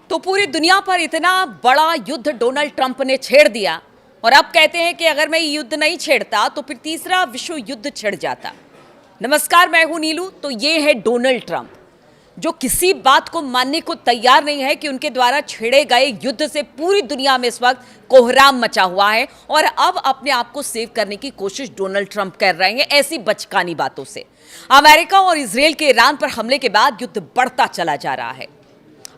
तो पूरी दुनिया पर इतना बड़ा युद्ध डोनाल्ड ट्रंप ने छेड़ दिया और अब कहते हैं कि अगर मैं युद्ध नहीं छेड़ता तो फिर तीसरा विश्व युद्ध छिड़ जाता। नमस्कार, मैं हूं नीलू। तो ये है डोनाल्ड ट्रंप, जो किसी बात को मानने को तैयार नहीं है कि उनके द्वारा छेड़े गए युद्ध से पूरी दुनिया में इस वक्त कोहराम मचा हुआ है और अब अपने आप को सेव करने की कोशिश डोनाल्ड ट्रंप कर रहे हैं ऐसी बचकानी बातों से। अमेरिका और इजराइल के ईरान पर हमले के बाद युद्ध बढ़ता चला जा रहा है।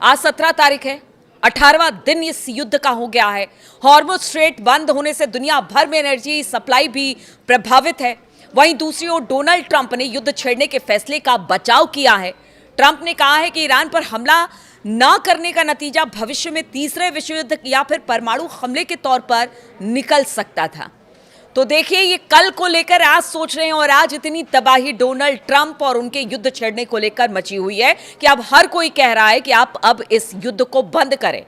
आज 17 तारीख है, 18वां दिन इस युद्ध का हो गया है। हॉर्मुज़ स्ट्रेट बंद होने से दुनिया भर में एनर्जी सप्लाई भी प्रभावित है। वहीं दूसरी ओर डोनाल्ड ट्रंप ने युद्ध छेड़ने के फैसले का बचाव किया है। ट्रंप ने कहा है कि ईरान पर हमला न करने का नतीजा भविष्य में तीसरे विश्व युद्ध या फिर परमाणु हमले के तौर पर निकल सकता था। तो देखिए, ये कल को लेकर आज सोच रहे हैं और आज इतनी तबाही डोनाल्ड ट्रंप और उनके युद्ध छेड़ने को लेकर मची हुई है कि अब हर कोई कह रहा है कि आप अब इस युद्ध को बंद करें,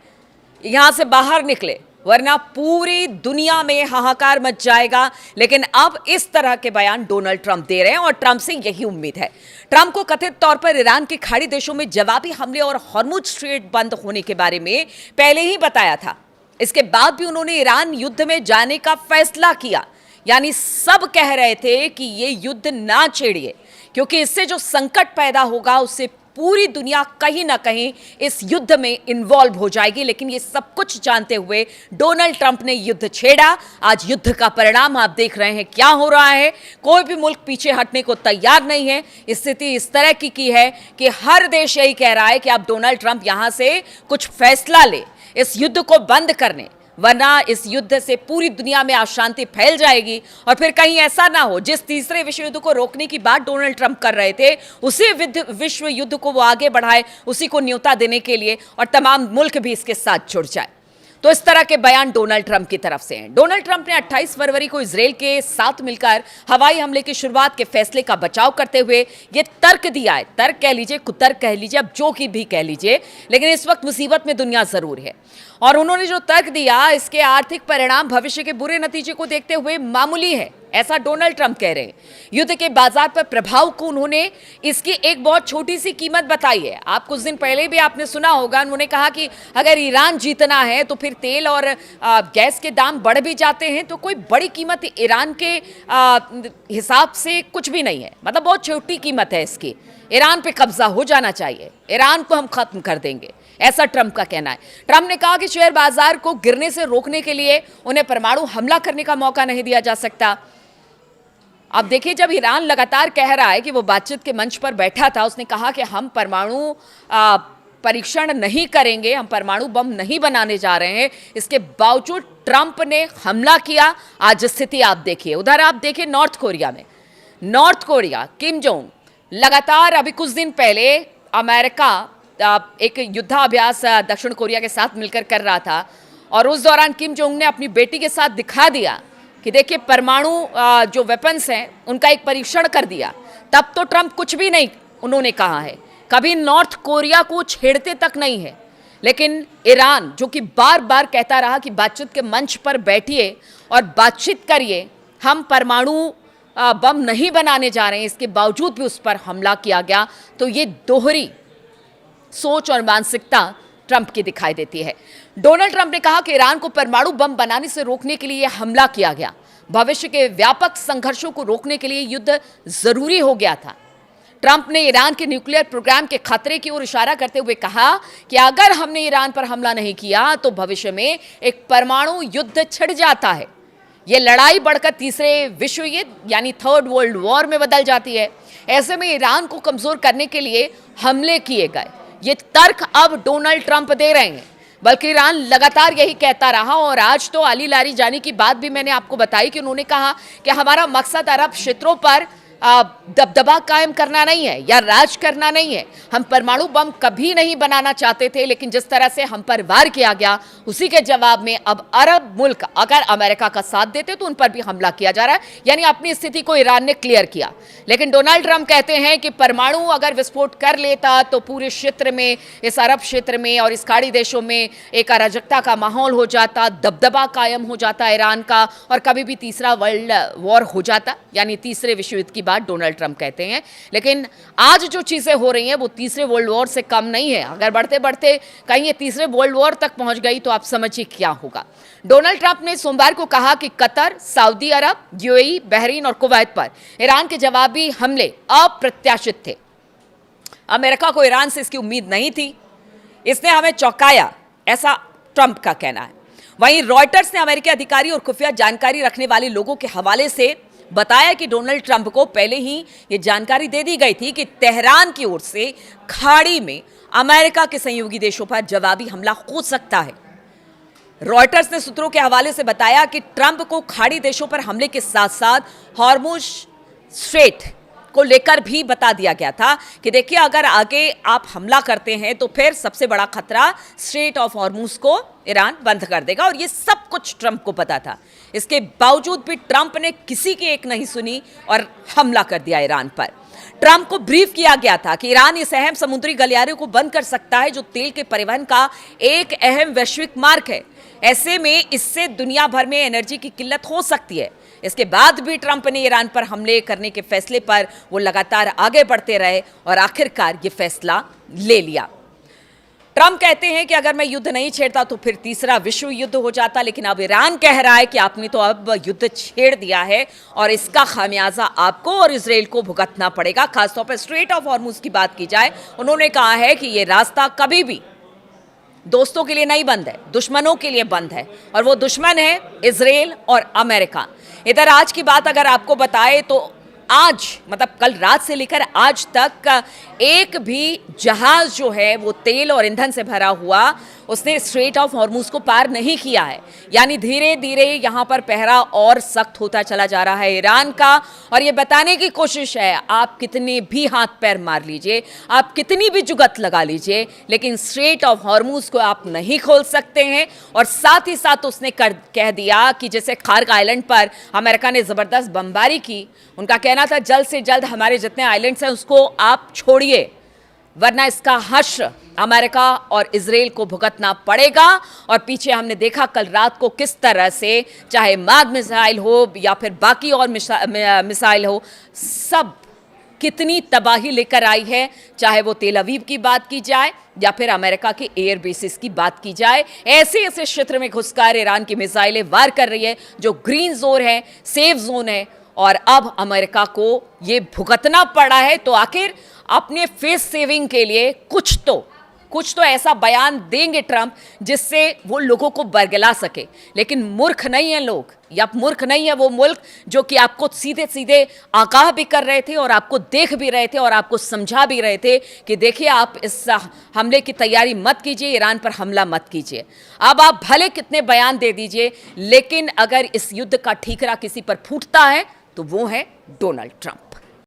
यहां से बाहर निकले, वरना पूरी दुनिया में हाहाकार मच जाएगा। लेकिन अब इस तरह के बयान डोनाल्ड ट्रंप दे रहे हैं और ट्रंप से यही उम्मीद है। ट्रंप को कथित तौर पर ईरान के खाड़ी देशों में जवाबी हमले और हॉर्मुज़ स्ट्रेट बंद होने के बारे में पहले ही बताया था। इसके बाद भी उन्होंने ईरान युद्ध में जाने का फैसला किया। यानी सब कह रहे थे कि ये युद्ध ना छेड़िए, क्योंकि इससे जो संकट पैदा होगा उससे पूरी दुनिया कहीं ना कहीं इस युद्ध में इन्वॉल्व हो जाएगी। लेकिन ये सब कुछ जानते हुए डोनाल्ड ट्रंप ने युद्ध छेड़ा। आज युद्ध का परिणाम आप देख रहे हैं क्या हो रहा है। कोई भी मुल्क पीछे हटने को तैयार नहीं है। स्थिति इस तरह की है कि हर देश यही कह रहा है कि अब डोनाल्ड ट्रंप यहां से कुछ फैसला ले इस युद्ध को बंद करने, वरना इस युद्ध से पूरी दुनिया में अशांति फैल जाएगी। और फिर कहीं ऐसा ना हो, जिस तीसरे विश्व युद्ध को रोकने की बात डोनाल्ड ट्रंप कर रहे थे, उसी विश्व युद्ध को वो आगे बढ़ाए, उसी को न्योता देने के लिए, और तमाम मुल्क भी इसके साथ जुड़ जाए। तो इस तरह के बयान डोनाल्ड ट्रंप की तरफ से हैं। डोनाल्ड ट्रंप ने 28 फरवरी को इजराइल के साथ मिलकर हवाई हमले की शुरुआत के फैसले का बचाव करते हुए ये तर्क दिया है। तर्क कह लीजिए, कुतर्क कह लीजिए, अब जो की भी कह लीजिए, लेकिन इस वक्त मुसीबत में दुनिया जरूर है। और उन्होंने जो तर्क दिया, इसके आर्थिक परिणाम भविष्य के बुरे नतीजे को देखते हुए मामूली है, ऐसा डोनाल्ड ट्रंप कह रहे हैं। युद्ध के बाजार पर प्रभाव को उन्होंने इसकी एक बहुत छोटी सी कीमत बताई है। आप कुछ दिन पहले भी आपने सुना होगा, उन्होंने कहा कि अगर ईरान जीतना है तो फिर तेल और गैस के दाम बढ़ भी जाते हैं, तो कोई बड़ी कीमत ईरान के हिसाब से कुछ भी नहीं है। मतलब बहुत छोटी कीमत है इसकी। ईरान पे कब्जा हो जाना चाहिए, ईरान को हम खत्म कर देंगे, ऐसा ट्रंप का कहना है। ट्रंप ने कहा कि शेयर बाजार को गिरने से रोकने के लिए उन्हें परमाणु हमला करने का मौका नहीं दिया जा सकता। अब देखिए, जब ईरान लगातार कह रहा है कि वो बातचीत के मंच पर बैठा था, उसने कहा कि हम परमाणु परीक्षण नहीं करेंगे, हम परमाणु बम नहीं बनाने जा रहे हैं, इसके बावजूद ट्रंप ने हमला किया। आज स्थिति आप देखिए, उधर आप देखिए नॉर्थ कोरिया में, नॉर्थ कोरिया किम जोंग लगातार, अभी कुछ दिन पहले अमेरिका एक युद्धाभ्यास दक्षिण कोरिया के साथ मिलकर कर रहा था, और उस दौरान किम जोंग ने अपनी बेटी के साथ दिखा दिया कि देखिए परमाणु जो वेपन्स हैं उनका एक परीक्षण कर दिया। तब तो ट्रंप कुछ भी नहीं उन्होंने कहा है, कभी नॉर्थ कोरिया को छेड़ते तक नहीं है। लेकिन ईरान, जो कि बार बार कहता रहा कि बातचीत के मंच पर बैठिए और बातचीत करिए, हम परमाणु बम नहीं बनाने जा रहे हैं, इसके बावजूद भी उस पर हमला किया गया। तो ये दोहरी सोच और मानसिकता ट्रंप की दिखाई देती है। डोनाल्ड ट्रंप ने कहा कि ईरान को परमाणु बम बनाने से रोकने के लिए हमला किया गया। भविष्य के व्यापक संघर्षों को रोकने के लिए युद्ध जरूरी हो गया था। ट्रंप ने ईरान के न्यूक्लियर प्रोग्राम के खतरे की ओर इशारा करते हुए कहा कि अगर हमने ईरान पर हमला नहीं किया तो भविष्य में एक परमाणु युद्ध छिड़ जाता है। यह लड़ाई बढ़कर तीसरे विश्व युद्ध यानी थर्ड वर्ल्ड वॉर में बदल जाती है। ऐसे में ईरान को कमजोर करने के लिए हमले किए गए। ये तर्क अब डोनाल्ड ट्रंप दे रहे हैं, बल्कि ईरान लगातार यही कहता रहा। और आज तो अली लारी जानी की बात भी मैंने आपको बताई कि उन्होंने कहा कि हमारा मकसद अरब क्षेत्रों पर दबदबा कायम करना नहीं है या राज करना नहीं है। हम परमाणु बम कभी नहीं बनाना चाहते थे, लेकिन जिस तरह से हम पर वार किया गया, उसी के जवाब में अब अरब मुल्क अगर अमेरिका का साथ देते तो उन पर भी हमला किया जा रहा है। यानी अपनी स्थिति को ईरान ने क्लियर किया। लेकिन डोनाल्ड ट्रंप कहते हैं कि परमाणु अगर विस्फोट कर लेता तो पूरे क्षेत्र में, इस अरब क्षेत्र में और इस खाड़ी देशों में एक अराजकता का माहौल हो जाता, दबदबा कायम हो जाता ईरान का, और कभी भी तीसरा वर्ल्ड वॉर हो जाता, यानी तीसरे विश्व युद्ध की बात डोनाल्ड ट्रंप कहते हैं। लेकिन आज जो चीज़ें हो रही हैं वो तीसरे वर्ल्ड वॉर से कम नहीं है। अगर बढ़ते बढ़ते कहीं ये तीसरे वर्ल्ड वॉर तक पहुंच गई तो आप समझिए क्या होगा। डोनाल्ड ट्रंप ने सोमवार को कहा कि कतर, सऊदी अरब, यूएई, बहरीन और कुवैत पर ईरान के जवाबी हमले अप्रत्याशित थे। अमेरिका को ईरान से इसकी उम्मीद नहीं थी, इसने हमें चौंकाया, ऐसा ट्रंप का कहना है। वहीं रॉयटर्स ने अमेरिकी अधिकारी और खुफिया जानकारी रखने वाले लोगों के हवाले से बताया कि डोनाल्ड ट्रंप को पहले ही ये जानकारी दे दी गई थी कि तेहरान की ओर से खाड़ी में अमेरिका के सहयोगी देशों पर जवाबी हमला हो सकता है। रॉयटर्स ने सूत्रों के हवाले से बताया कि ट्रंप को खाड़ी देशों पर हमले के साथ साथ हॉर्मुज स्ट्रेट को लेकर भी बता दिया गया था कि देखिए, अगर आगे आप हमला करते हैं तो फिर सबसे बड़ा खतरा स्ट्रेट ऑफ हॉर्मुज को ईरान बंद कर देगा। और ये सब कुछ ट्रंप को पता था। इसके बावजूद भी ट्रंप ने किसी की एक नहीं सुनी और हमला कर दिया ईरान पर। ट्रंप को ब्रीफ किया गया था कि ईरान इस अहम समुद्री गलियारे को बंद कर सकता है जो तेल के परिवहन का एक अहम वैश्विक मार्ग है। ऐसे में इससे दुनिया भर में एनर्जी की किल्लत हो सकती है। इसके बाद भी ट्रंप ने ईरान पर हमले करने के फैसले पर वो लगातार आगे बढ़ते रहे और आखिरकार ये फैसला ले लिया। ट्रंप कहते हैं कि अगर मैं युद्ध नहीं छेड़ता तो फिर तीसरा विश्व युद्ध हो जाता, लेकिन अब ईरान कह रहा है कि आपने तो अब युद्ध छेड़ दिया है और इसका खामियाजा आपको और इजराइल को भुगतना पड़ेगा। खासतौर पर स्ट्रेट ऑफ हॉर्मुज की बात की जाए, उन्होंने कहा है कि ये रास्ता कभी भी दोस्तों के लिए नहीं बंद है, दुश्मनों के लिए बंद है, और वो दुश्मन है इजराइल और अमेरिका। इधर आज की बात अगर आपको बताए तो आज मतलब कल रात से लेकर आज तक एक भी जहाज जो है वो तेल और ईंधन से भरा हुआ उसने स्ट्रेट ऑफ हॉर्मुज को पार नहीं किया है। यानी धीरे धीरे यहाँ पर पहरा और सख्त होता चला जा रहा है ईरान का, और ये बताने की कोशिश है आप कितने भी हाथ पैर मार लीजिए, आप कितनी भी जुगत लगा लीजिए, लेकिन स्ट्रेट ऑफ हॉर्मुज को आप नहीं खोल सकते हैं। और साथ ही साथ उसने कह दिया कि जैसे खार्क आइलैंड पर अमेरिका ने ज़बरदस्त बमबारी की, उनका कहना था जल्द से जल्द हमारे जितने आइलैंड्स हैं उसको आप छोड़िए, वरना इसका हश्र अमेरिका और इजराइल को भुगतना पड़ेगा। और पीछे हमने देखा कल रात को किस तरह से चाहे माद मिसाइल हो या फिर बाकी और मिसाइल हो, सब कितनी तबाही लेकर आई है। चाहे वो तेल अवीव की बात की जाए या फिर अमेरिका के एयर बेसिस की बात की जाए, ऐसे ऐसे क्षेत्र में घुसकर ईरान की मिसाइलें वार कर रही है जो ग्रीन जोन है, सेफ जोन है, और अब अमेरिका को ये भुगतना पड़ा है। तो आखिर अपने फेस सेविंग के लिए कुछ तो ऐसा बयान देंगे ट्रंप जिससे वो लोगों को बरगला सके। लेकिन मूर्ख नहीं है लोग, या मूर्ख नहीं है वो मुल्क जो कि आपको सीधे सीधे आगाह भी कर रहे थे और आपको देख भी रहे थे और आपको समझा भी रहे थे कि देखिए आप इस हमले की तैयारी मत कीजिए, ईरान पर हमला मत कीजिए। अब आप भले कितने बयान दे दीजिए, लेकिन अगर इस युद्ध का ठीकरा किसी पर फूटता है तो वो है डोनाल्ड ट्रंप।